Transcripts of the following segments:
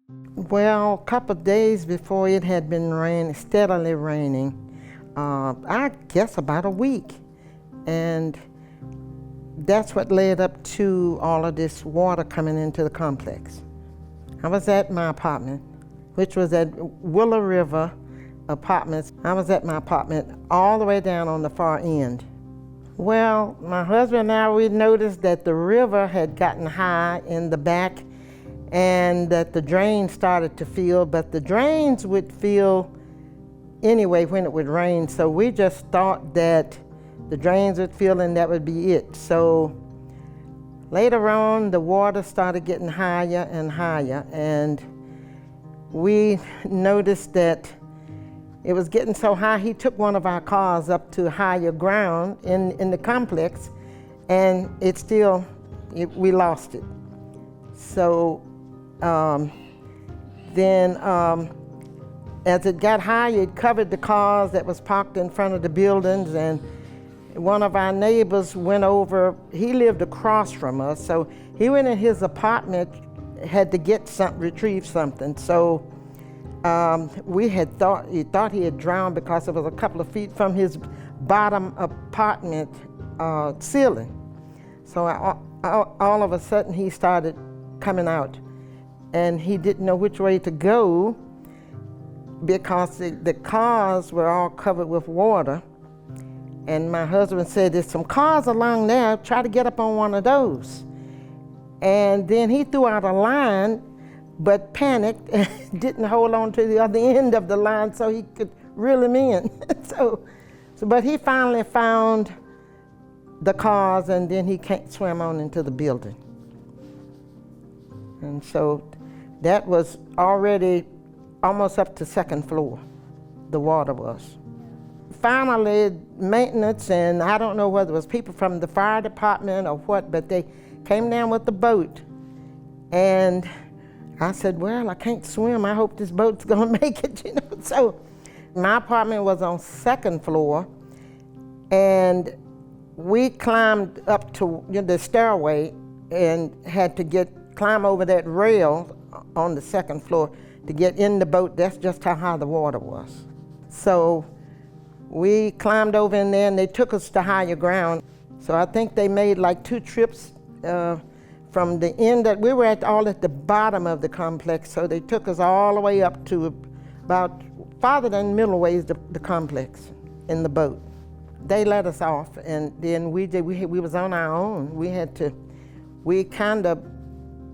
Well, a couple of days before it had been raining, steadily raining, I guess about a week. And that's what led up to all of this water coming into the complex. I was at my apartment, which was at Willow River Apartments. I was at my apartment all the way down on the far end. Well, my husband and I, we noticed that the river had gotten high in the back and that the drains started to fill, but the drains would fill anyway when it would rain, so we just thought that the drains would fill and that would be it. So later on, the water started getting higher and higher, and we noticed that it was getting so high, he took one of our cars up to higher ground in the complex, and we lost it. So then as it got higher, it covered the cars that was parked in front of the buildings, and one of our neighbors went over. He lived across from us, so he went in his apartment, had to get retrieve something. So he thought he had drowned because it was a couple of feet from his bottom apartment ceiling. So all of a sudden he started coming out, and he didn't know which way to go because the cars were all covered with water. And my husband said, "There's some cars along there, try to get up on one of those." And then he threw out a line, but panicked and didn't hold on to the other end of the line so he could reel him in. But he finally found the cars, and then he swam on into the building. And so that was already almost up to second floor, the water was. Finally, maintenance, and I don't know whether it was people from the fire department or what, but they came down with the boat. And I said, "Well, I can't swim. I hope this boat's gonna make it," you know. So my apartment was on second floor, and we climbed up to the stairway and had to climb over that rail on the second floor to get in the boat. That's just how high the water was. So we climbed over in there, and they took us to higher ground. So I think they made like 2 trips from the end that we were at the bottom of the complex. So they took us all the way up to about farther than middle ways the complex in the boat. They let us off, and then we was on our own. We kind of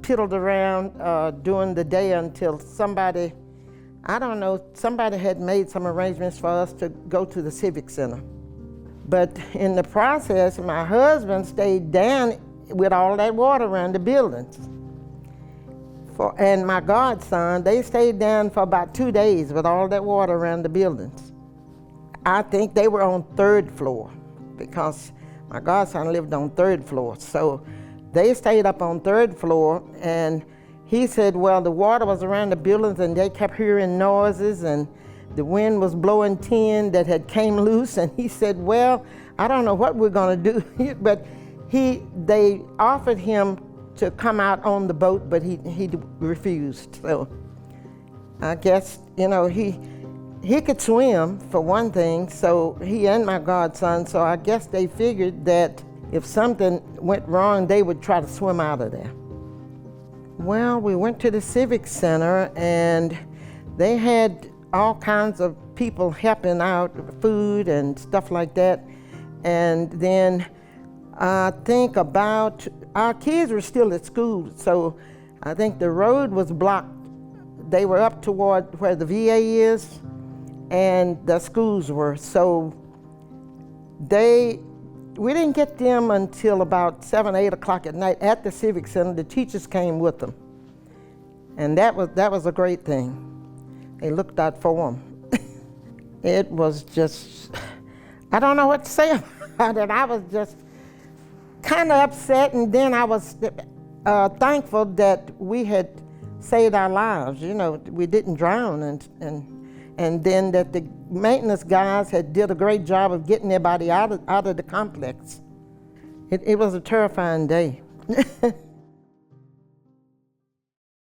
piddled around during the day until somebody had made some arrangements for us to go to the Civic Center. But in the process, my husband stayed down with all that water around the buildings. And my godson, they stayed down for about 2 days with all that water around the buildings. I think they were on 3rd floor because my godson lived on 3rd floor. So they stayed up on 3rd floor, and he said, well, the water was around the buildings and they kept hearing noises, and the wind was blowing tin that had came loose. And he said, well, I don't know what we're gonna do. But they offered him to come out on the boat, but he refused. So I guess, he could swim for one thing, so he and my godson, so I guess they figured that if something went wrong, they would try to swim out of there. Well, we went to the Civic Center, and they had all kinds of people helping out, food and stuff like that. And then I think our kids were still at school, so I think the road was blocked. They were up toward where the VA is, and the schools were. So we didn't get them until about 7, 8 o'clock at night at the Civic Center. The teachers came with them. And that was a great thing. They looked out for them. It was just, I don't know what to say about it. I was just kind of upset, and then I was thankful that we had saved our lives. We didn't drown, and then that the maintenance guys did a great job of getting everybody out of the complex. It was a terrifying day.